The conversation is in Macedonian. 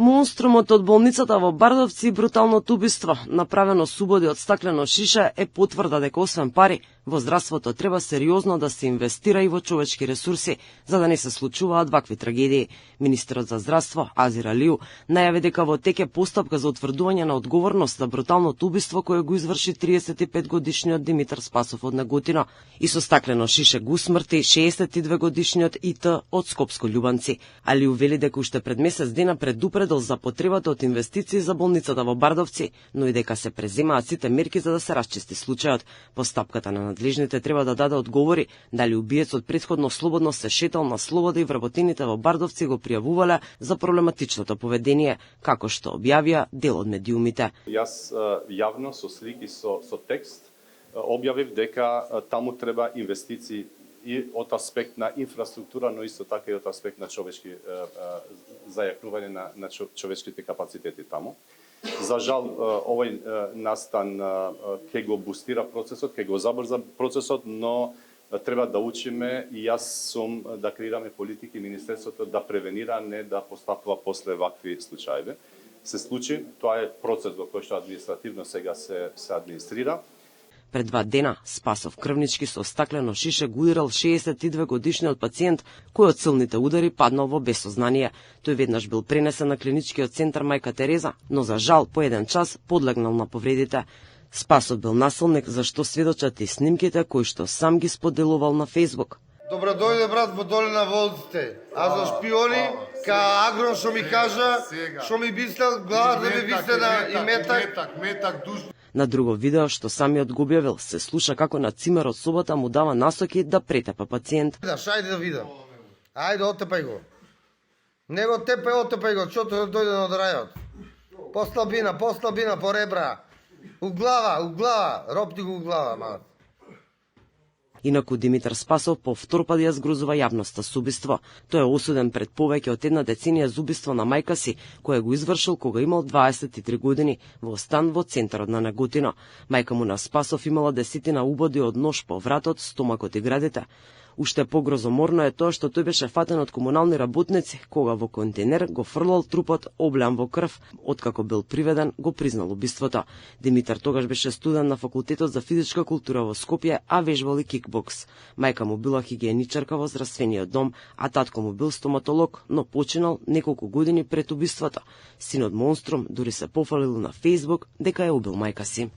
Монструмот од болницата во Бардовци и бруталното убиство, направено с убоди од стаклено шише, е потврда дека освен пари, во здравството треба сериозно да се инвестира и во човечки ресурси, за да не се случуваат вакви трагедии. Министерот за здравство, Азир Алиу, најави дека во тек е постапка за утврдување на одговорност за бруталното убиство кое го изврши 35-годишниот Димитар Спасов од Неготино и со стаклено шише го усмрти 62-годишниот ИТ од Скопско Љубанци. Алиу вели дека уште пред месец дена предупредил за потребата од инвестиции за болницата во Бардовци, но и дека се преземаат сите мерки за да се расчисти случајот. Постапката на надлежните треба да даде одговори дали убиецот претходно слободно се шетал на слобода и вработените во Бардовци го пријавувале за проблематичното поведение, како што објавија дел од медиумите. Јас јавно со слики, со текст објавив дека таму треба инвестиции и од аспект на инфраструктура, но исто така и од аспект на човечки зајакнување на човечките капацитети таму. За жал, овој настан ќе го бустира процесот, ќе го забрза процесот, но треба да учиме и јас сум да креираме политики Министерството да превенира, не да постапува после вакви случаи. Се случи, тоа е процес во кој што административно сега се администрира. Пред 2 дена Спасов крвнички со стаклено шише го ударил 62-годишниот пациент кој од силните удари паднал во безсознание. Тој веднаш бил пренесен на клиничкиот центар Мајка Тереза, но за жал по 1 час подлегнал на повредите. Спасов бил насилник, за што сведочат и снимките кои што сам ги споделувал на Фејсбук. Добро дојде брат во долина Волците. А за шпиони, ка Агрон што ми кажа, што ми бистел глава да ми висне и метак душ. На друго видео што самиот го објавил, се слуша како на цимер од собата му дава насоки да претепа пациент. Ајде да видам. Ајде отепај го. Не го отепај го, што дојде од рајот. Послабина, по ребра. У глава, ропти го у глава, мат. Инаку Димитар Спасов повтор пат ја згрозува јавноста со убиство. Тој е осуден пред повеќе од 1 деценија за убиство на мајка си, која го извршил кога имал 23 години во стан во центарот на Неготино. Мајка му на Спасов имала 10 убоди од нож по вратот, стомакот и градите. Уште погрозоморно е тоа што тој беше фатен од комунални работници, кога во контейнер го фрлал трупот облеан во крв. Откако бил приведен, го признал убиството. Димитар тогаш беше студент на факултетот за физичка култура во Скопје, а вежбал и кикбокс. Мајка му била хигиеничарка во здравствениот дом, а татко му бил стоматолог, но починал неколку години пред убиството. Синот Монструм дури се пофалил на Фејсбук дека ја убил мајка си.